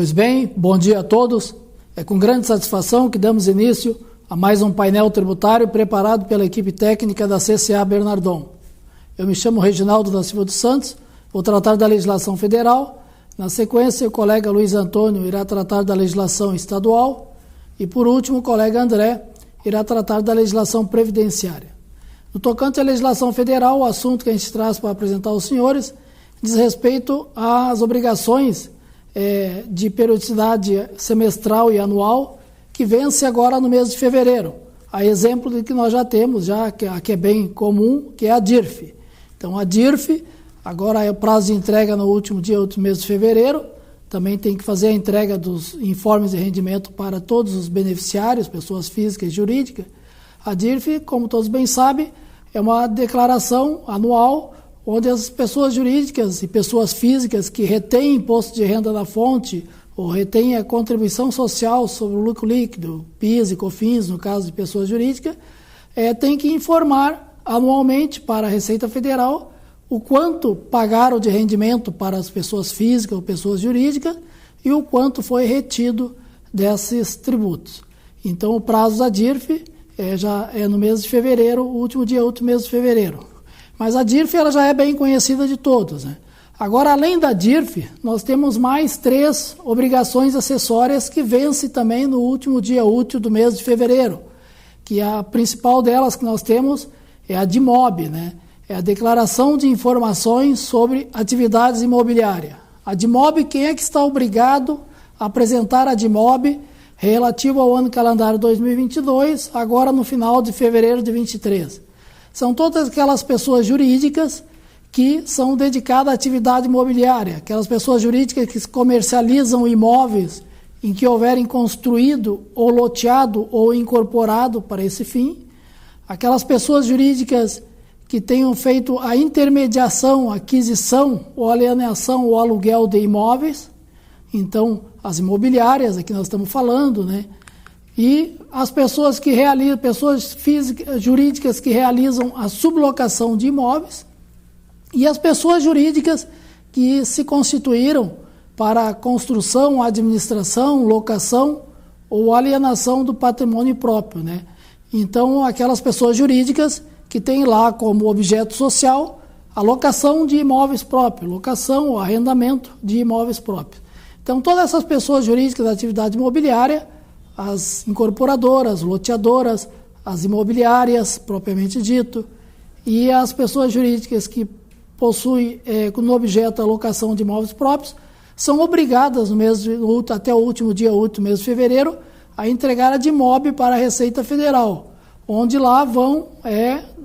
Pois bem, bom dia a todos. É com grande satisfação que damos início a mais um painel tributário preparado pela equipe técnica da CCA Bernardon. Eu me chamo Reginaldo da Silva dos Santos, vou tratar da legislação federal. Na sequência, o colega Luiz Antônio irá tratar da legislação estadual e, por último, o colega André irá tratar da legislação previdenciária. No tocante à legislação federal, o assunto que a gente traz para apresentar aos senhores diz respeito às obrigações de periodicidade semestral e anual que vence agora no mês de fevereiro. A exemplo de que nós já temos, que é bem comum, que é a DIRF. Então, a DIRF, agora é o prazo de entrega no último dia do mês de fevereiro, também tem que fazer a entrega dos informes de rendimento para todos os beneficiários, pessoas físicas e jurídicas. A DIRF, como todos bem sabem, é uma declaração anual onde as pessoas jurídicas e pessoas físicas que retêm imposto de renda na fonte ou retêm a contribuição social sobre o lucro líquido, PIS e COFINS, no caso de pessoas jurídicas, têm que informar anualmente para a Receita Federal o quanto pagaram de rendimento para as pessoas físicas ou pessoas jurídicas e o quanto foi retido desses tributos. Então, o prazo da DIRF já é no mês de fevereiro, o último dia do mês de fevereiro. Mas a DIRF ela já é bem conhecida de todos, né? Agora, além da DIRF, nós temos mais 3 obrigações acessórias que vencem também no último dia útil do mês de fevereiro, que a principal delas que nós temos é a DIMOB, né? É a Declaração de Informações sobre Atividades Imobiliárias. A DIMOB, quem é que está obrigado a apresentar a DIMOB relativo ao ano calendário 2022, agora no final de fevereiro de 2023? São todas aquelas pessoas jurídicas que são dedicadas à atividade imobiliária, aquelas pessoas jurídicas que comercializam imóveis em que houverem construído ou loteado ou incorporado para esse fim, aquelas pessoas jurídicas que tenham feito a intermediação, aquisição ou alienação ou aluguel de imóveis, então as imobiliárias, aqui nós estamos falando, né? E as pessoas que realizam, pessoas físicas, jurídicas que realizam a sublocação de imóveis e as pessoas jurídicas que se constituíram para a construção, administração, locação ou alienação do patrimônio próprio, né? Então, aquelas pessoas jurídicas que têm lá como objeto social a locação de imóveis próprios, locação ou arrendamento de imóveis próprios. Então, todas essas pessoas jurídicas da atividade imobiliária, as incorporadoras, loteadoras, as imobiliárias, propriamente dito, e as pessoas jurídicas que possuem no objeto a locação de imóveis próprios, são obrigadas até o último dia útil do mês de fevereiro a entregar a DIMOB para a Receita Federal, onde lá vão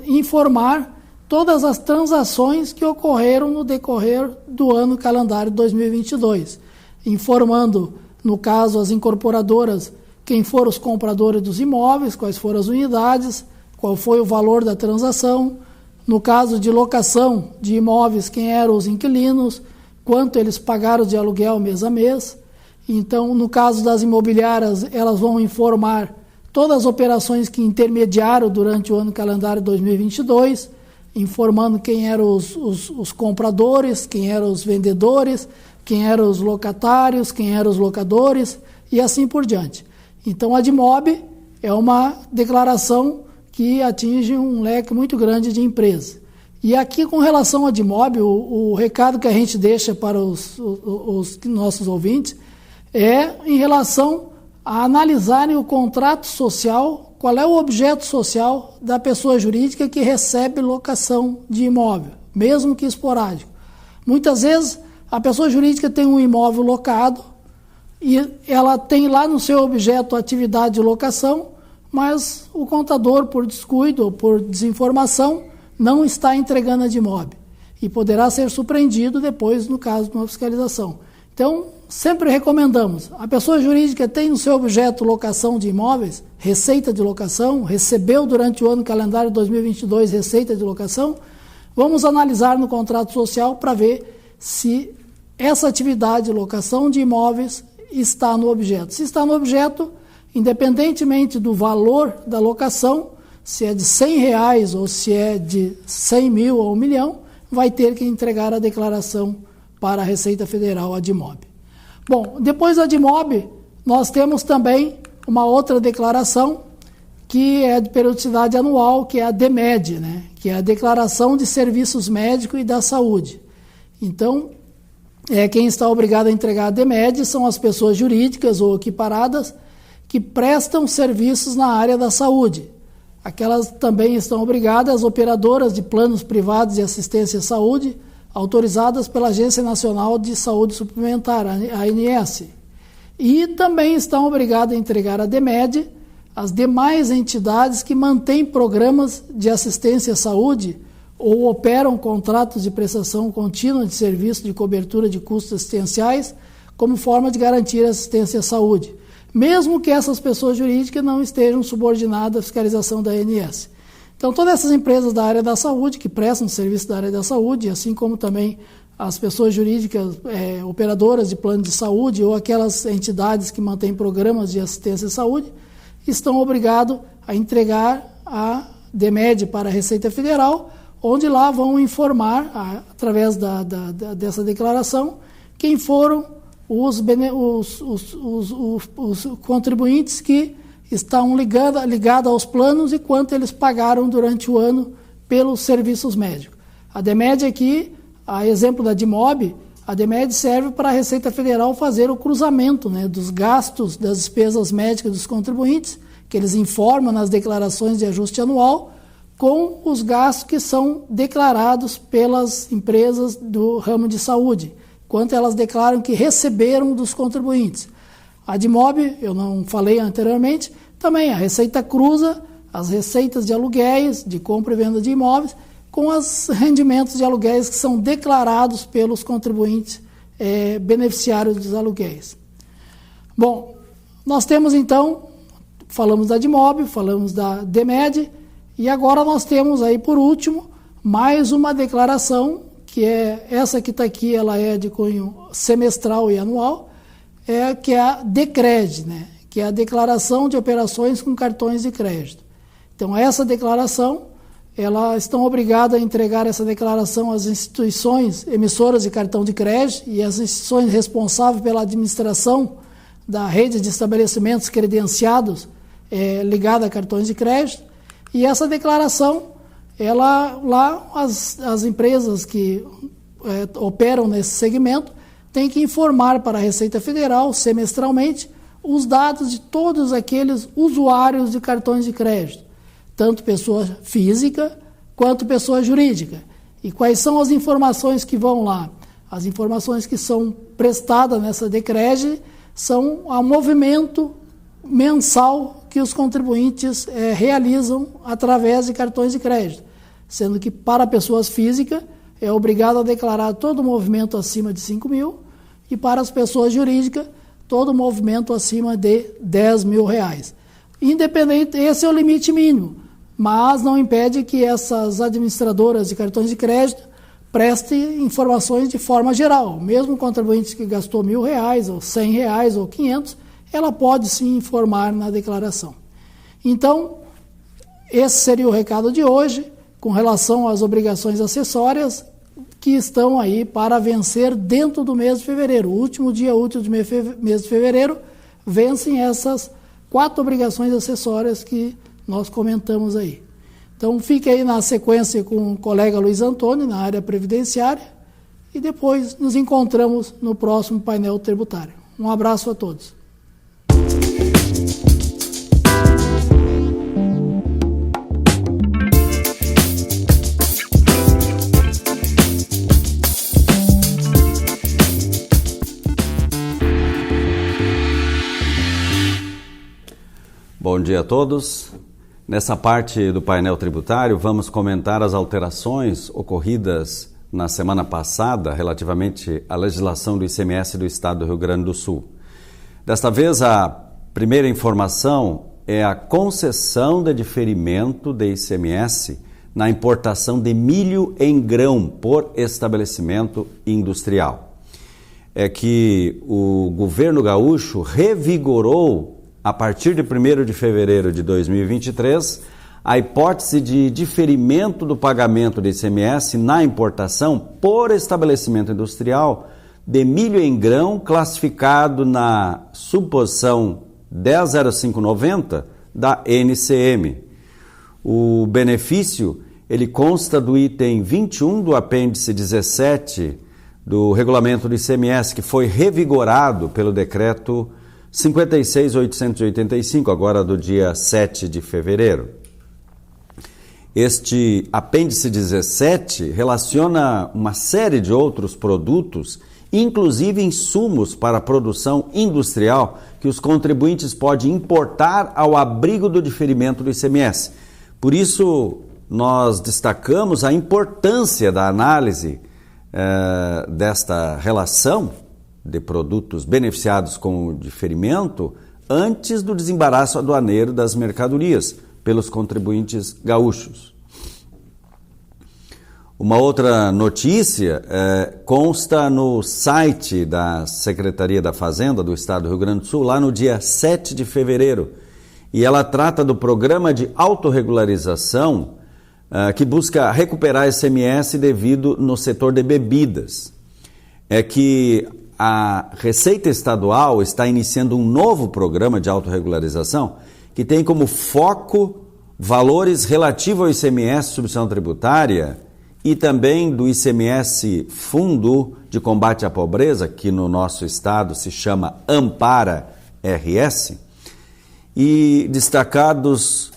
informar todas as transações que ocorreram no decorrer do ano calendário 2022, informando, no caso, as incorporadoras, quem foram os compradores dos imóveis, quais foram as unidades, qual foi o valor da transação. No caso de locação de imóveis, quem eram os inquilinos, quanto eles pagaram de aluguel mês a mês. Então, no caso das imobiliárias, elas vão informar todas as operações que intermediaram durante o ano calendário 2022, informando quem eram os compradores, quem eram os vendedores, quem eram os locatários, quem eram os locadores e assim por diante. Então, a DIMOB é uma declaração que atinge um leque muito grande de empresas. E aqui, com relação à DIMOB, o recado que a gente deixa para os nossos ouvintes é em relação a analisarem o contrato social, qual é o objeto social da pessoa jurídica que recebe locação de imóvel, mesmo que esporádico. Muitas vezes, a pessoa jurídica tem um imóvel locado, e ela tem lá no seu objeto a atividade de locação, mas o contador, por descuido ou por desinformação, não está entregando a DIMOB e poderá ser surpreendido depois no caso de uma fiscalização. Então, sempre recomendamos, a pessoa jurídica tem no seu objeto locação de imóveis, receita de locação, recebeu durante o ano calendário 2022 receita de locação, vamos analisar no contrato social para ver se essa atividade de locação de imóveis está no objeto. Se está no objeto, independentemente do valor da locação, se é de R$100 ou se é de 100 mil ou 1 milhão, vai ter que entregar a declaração para a Receita Federal, a DIMOB. Bom, depois da DIMOB, nós temos também uma outra declaração que é de periodicidade anual, que é a DMED, né? Que é a Declaração de Serviços Médicos e da Saúde. Então, quem está obrigado a entregar a DMED são as pessoas jurídicas ou equiparadas que prestam serviços na área da saúde. Aquelas também estão obrigadas as operadoras de planos privados de assistência à saúde, autorizadas pela Agência Nacional de Saúde Suplementar, a ANS. E também estão obrigadas a entregar a DMED as demais entidades que mantêm programas de assistência à saúde ou operam contratos de prestação contínua de serviço de cobertura de custos assistenciais como forma de garantir a assistência à saúde, mesmo que essas pessoas jurídicas não estejam subordinadas à fiscalização da ANS. Então, todas essas empresas da área da saúde, que prestam serviço da área da saúde, assim como também as pessoas jurídicas operadoras de plano de saúde ou aquelas entidades que mantêm programas de assistência à saúde, estão obrigados a entregar a DMED para a Receita Federal, onde lá vão informar, através dessa declaração, quem foram os contribuintes que estão ligados aos planos e quanto eles pagaram durante o ano pelos serviços médicos. A DMED aqui, a exemplo da DIMOB, a DMED serve para a Receita Federal fazer o cruzamento, né, dos gastos das despesas médicas dos contribuintes, que eles informam nas declarações de ajuste anual, com os gastos que são declarados pelas empresas do ramo de saúde, quanto elas declaram que receberam dos contribuintes. A DIMOB, eu não falei anteriormente, também a Receita cruza as receitas de aluguéis, de compra e venda de imóveis, com os rendimentos de aluguéis que são declarados pelos contribuintes beneficiários dos aluguéis. Bom, nós temos então, falamos da DIMOB, falamos da DMED, e agora nós temos aí, por último, mais uma declaração, que é essa que está aqui, ela é de cunho semestral e anual, que é a DECRED, né? Que é a Declaração de Operações com Cartões de Crédito. Então, essa declaração, elas estão obrigadas a entregar essa declaração às instituições emissoras de cartão de crédito e às instituições responsáveis pela administração da rede de estabelecimentos credenciados ligada a cartões de crédito. E essa declaração, as empresas que operam nesse segmento têm que informar para a Receita Federal, semestralmente, os dados de todos aqueles usuários de cartões de crédito, tanto pessoa física quanto pessoa jurídica. E quais são as informações que vão lá? As informações que são prestadas nessa DECRED são o movimento mensal que os contribuintes realizam através de cartões de crédito, sendo que para pessoas físicas é obrigado a declarar todo o movimento acima de 5 mil e para as pessoas jurídicas todo o movimento acima de 10 mil reais. Independente, esse é o limite mínimo, mas não impede que essas administradoras de cartões de crédito prestem informações de forma geral. Mesmo contribuinte que gastou R$1.000, ou R$100, ou 500, ela pode sim informar na declaração. Então, esse seria o recado de hoje, com relação às obrigações acessórias que estão aí para vencer dentro do mês de fevereiro. O último dia útil do mês de fevereiro vencem essas 4 obrigações acessórias que nós comentamos aí. Então, fique aí na sequência com o colega Luiz Antônio, na área previdenciária, e depois nos encontramos no próximo painel tributário. Um abraço a todos. Bom dia a todos. Nessa parte do painel tributário, vamos comentar as alterações ocorridas na semana passada relativamente à legislação do ICMS do Estado do Rio Grande do Sul. Desta vez, a primeira informação é a concessão de diferimento de ICMS na importação de milho em grão por estabelecimento industrial. É que o governo gaúcho revigorou, a partir de 1º de fevereiro de 2023, a hipótese de diferimento do pagamento de ICMS na importação por estabelecimento industrial de milho em grão classificado na subposição 100590 da NCM. O benefício ele consta do item 21 do apêndice 17 do regulamento do ICMS, que foi revigorado pelo decreto 56.885, agora do dia 7 de fevereiro. Este apêndice 17 relaciona uma série de outros produtos, inclusive insumos para a produção industrial, que os contribuintes podem importar ao abrigo do diferimento do ICMS. Por isso, nós destacamos a importância da análise desta relação de produtos beneficiados com o diferimento antes do desembaraço aduaneiro das mercadorias pelos contribuintes gaúchos. Uma outra notícia consta no site da Secretaria da Fazenda do Estado do Rio Grande do Sul, lá no dia 7 de fevereiro, e ela trata do programa de autorregularização que busca recuperar ICMS devido no setor de bebidas. É que a Receita Estadual está iniciando um novo programa de autorregularização que tem como foco valores relativos ao ICMS, substituição tributária, e também do ICMS Fundo de Combate à Pobreza, que no nosso estado se chama Ampara RS, e destacados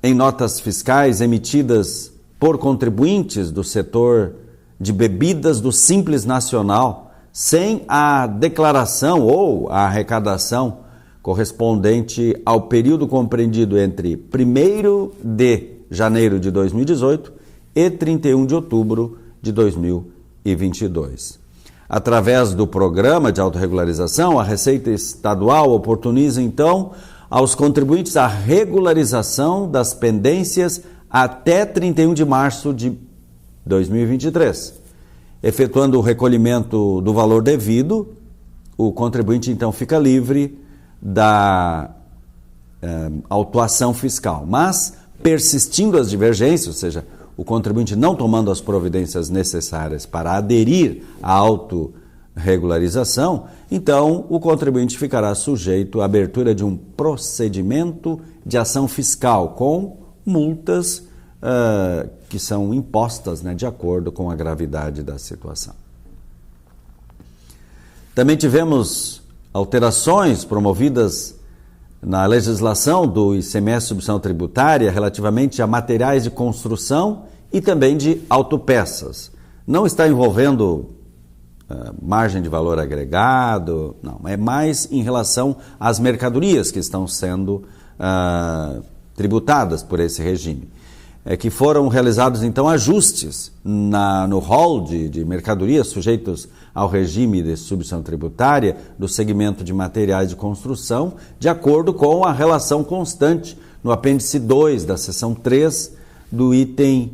em notas fiscais emitidas por contribuintes do setor de bebidas do Simples Nacional, sem a declaração ou a arrecadação correspondente ao período compreendido entre 1º de janeiro de 2018 e 31 de outubro de 2022. Através do programa de autorregularização, a Receita Estadual oportuniza, então, aos contribuintes a regularização das pendências até 31 de março de 2023. Efetuando o recolhimento do valor devido, o contribuinte, então, fica livre da autuação fiscal. Mas, persistindo as divergências, ou seja, o contribuinte não tomando as providências necessárias para aderir à autorregularização, então o contribuinte ficará sujeito à abertura de um procedimento de ação fiscal com multas que são impostas, de acordo com a gravidade da situação. Também tivemos alterações promovidas na legislação do ICMS substituição tributária relativamente a materiais de construção e também de autopeças. Não está envolvendo margem de valor agregado, não, é mais em relação às mercadorias que estão sendo tributadas por esse regime. Que foram realizados, então, ajustes no rol de mercadorias sujeitos ao regime de substituição tributária do segmento de materiais de construção, de acordo com a relação constante no apêndice 2 da seção 3 do item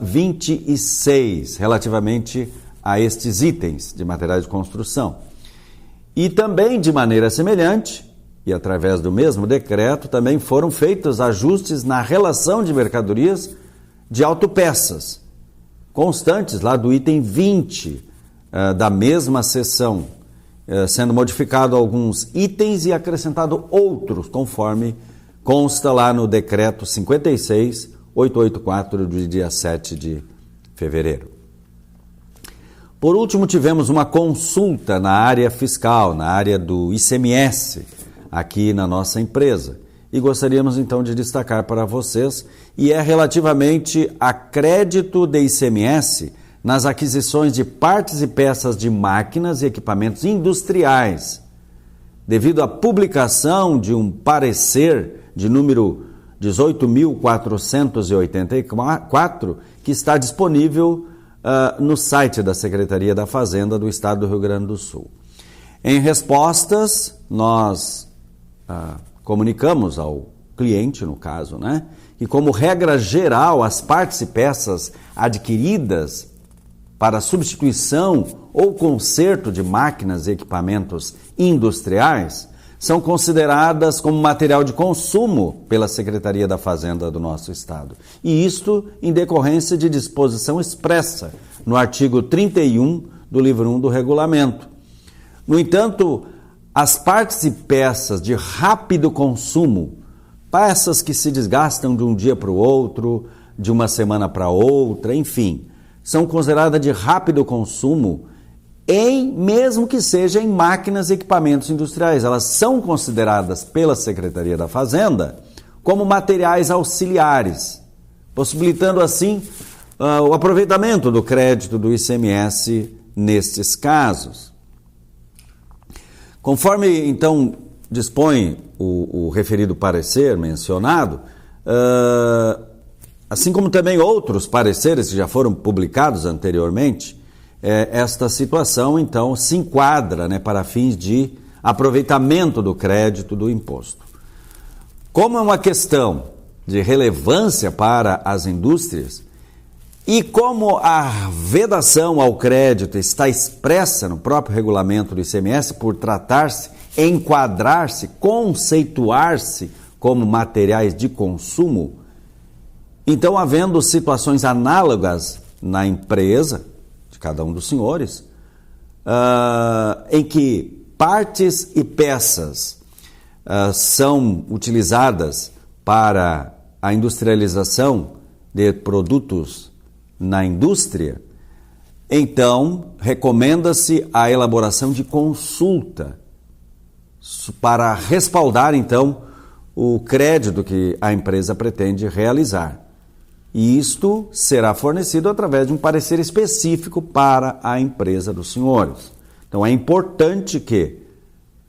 26, relativamente a estes itens de materiais de construção. E também, de maneira semelhante, e através do mesmo decreto, também foram feitos ajustes na relação de mercadorias de autopeças, constantes lá do item 20 da mesma seção, sendo modificado alguns itens e acrescentado outros, conforme consta lá no decreto 56.884 do dia 7 de fevereiro. Por último, tivemos uma consulta na área fiscal, na área do ICMS, aqui na nossa empresa. E gostaríamos então de destacar para vocês, e é relativamente a crédito de ICMS nas aquisições de partes e peças de máquinas e equipamentos industriais, devido à publicação de um parecer de número 18.484, que está disponível no site da Secretaria da Fazenda do Estado do Rio Grande do Sul. Em respostas, nós comunicamos ao cliente, no caso, que como regra geral, as partes e peças adquiridas para substituição ou conserto de máquinas e equipamentos industriais são consideradas como material de consumo pela Secretaria da Fazenda do nosso Estado. E isto em decorrência de disposição expressa no artigo 31 do livro 1 do regulamento. No entanto, as partes e peças de rápido consumo, peças que se desgastam de um dia para o outro, de uma semana para outra, enfim, são consideradas de rápido consumo mesmo que seja em máquinas e equipamentos industriais. Elas são consideradas pela Secretaria da Fazenda como materiais auxiliares, possibilitando assim o aproveitamento do crédito do ICMS nestes casos. Conforme, então, dispõe o referido parecer mencionado, assim como também outros pareceres que já foram publicados anteriormente, esta situação, então, se enquadra, para fins de aproveitamento do crédito do imposto. Como é uma questão de relevância para as indústrias e como a vedação ao crédito está expressa no próprio regulamento do ICMS por tratar-se, enquadrar-se, conceituar-se como materiais de consumo, então, havendo situações análogas na empresa de cada um dos senhores, em que partes e peças são utilizadas para a industrialização de produtos na indústria, então recomenda-se a elaboração de consulta para respaldar então o crédito que a empresa pretende realizar. E isto será fornecido através de um parecer específico para a empresa dos senhores. Então é importante que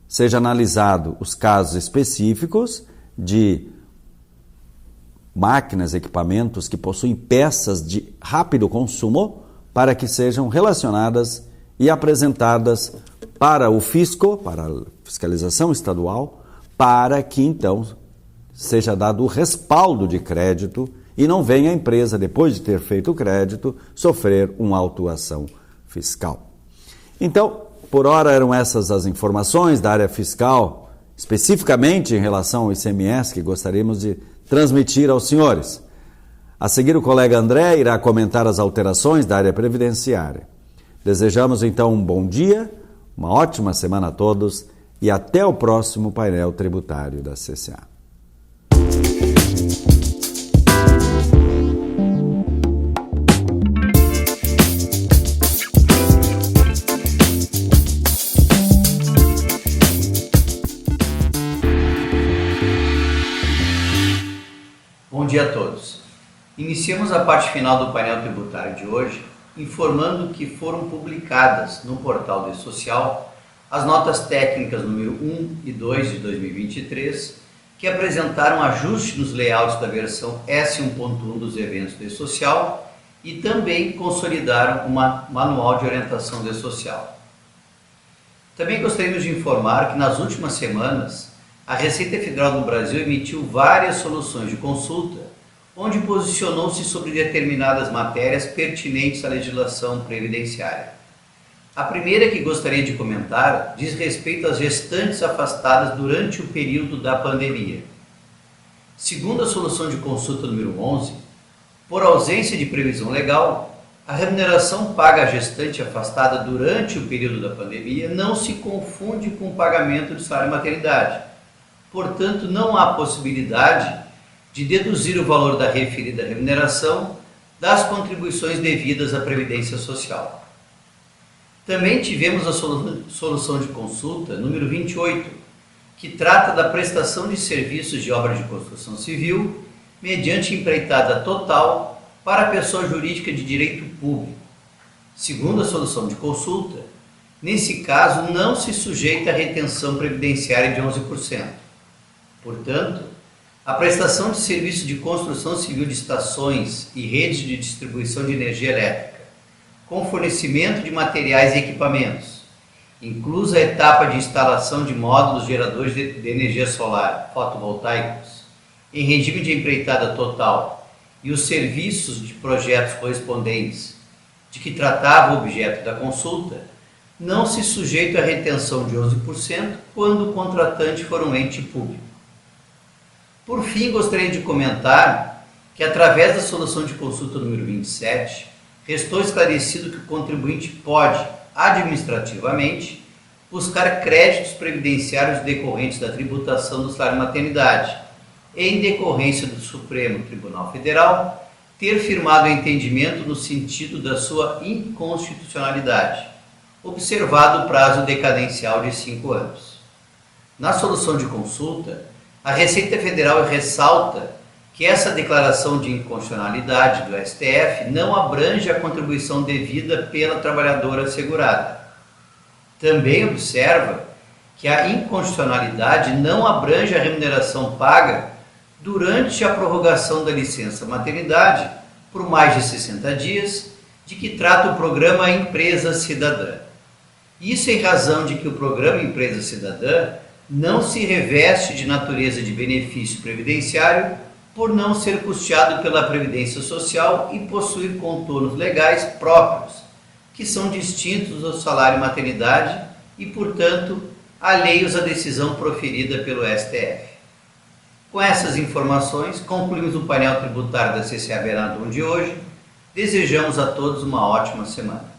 seja analisado os casos específicos de máquinas, equipamentos que possuem peças de rápido consumo para que sejam relacionadas e apresentadas para o fisco, para a fiscalização estadual, para que então seja dado o respaldo de crédito e não venha a empresa, depois de ter feito o crédito, sofrer uma autuação fiscal. Então, por hora eram essas as informações da área fiscal, especificamente em relação ao ICMS, que gostaríamos de transmitir aos senhores. A seguir, o colega André irá comentar as alterações da área previdenciária. Desejamos então um bom dia, uma ótima semana a todos e até o próximo painel tributário da CCA. Bom dia a todos. Iniciamos a parte final do painel tributário de hoje informando que foram publicadas no portal do E-Social as notas técnicas número 1 e 2 de 2023, que apresentaram ajuste nos layouts da versão S1.1 dos eventos do E-Social e também consolidaram uma manual de orientação do E-Social. Também gostaríamos de informar que nas últimas semanas a Receita Federal do Brasil emitiu várias soluções de consulta, onde posicionou-se sobre determinadas matérias pertinentes à legislação previdenciária. A primeira que gostaria de comentar diz respeito às gestantes afastadas durante o período da pandemia. Segundo a solução de consulta número 11, por ausência de previsão legal, a remuneração paga à gestante afastada durante o período da pandemia não se confunde com o pagamento de salário-maternidade. Portanto, não há possibilidade de deduzir o valor da referida remuneração das contribuições devidas à Previdência Social. Também tivemos a solução de consulta número 28, que trata da prestação de serviços de obra de construção civil mediante empreitada total para a pessoa jurídica de direito público. Segundo a solução de consulta, nesse caso não se sujeita à retenção previdenciária de 11%. Portanto, a prestação de serviço de construção civil de estações e redes de distribuição de energia elétrica, com fornecimento de materiais e equipamentos, inclusa a etapa de instalação de módulos geradores de energia solar fotovoltaicos, em regime de empreitada total, e os serviços de projetos correspondentes, de que tratava o objeto da consulta, não se sujeita à retenção de 11% quando o contratante for um ente público. Por fim, gostaria de comentar que, através da solução de consulta número 27, restou esclarecido que o contribuinte pode, administrativamente, buscar créditos previdenciários decorrentes da tributação do salário-maternidade, e, em decorrência do Supremo Tribunal Federal, ter firmado o entendimento no sentido da sua inconstitucionalidade, observado o prazo decadencial de 5 anos. Na solução de consulta, a Receita Federal ressalta que essa declaração de inconstitucionalidade do STF não abrange a contribuição devida pela trabalhadora segurada. Também observa que a inconstitucionalidade não abrange a remuneração paga durante a prorrogação da licença maternidade por mais de 60 dias, de que trata o programa Empresa Cidadã. Isso em razão de que o programa Empresa Cidadã não se reveste de natureza de benefício previdenciário por não ser custeado pela Previdência Social e possuir contornos legais próprios, que são distintos do salário-maternidade e, portanto, alheios à decisão proferida pelo STF. Com essas informações, concluímos o painel tributário da CCA Bernardon de hoje. Desejamos a todos uma ótima semana.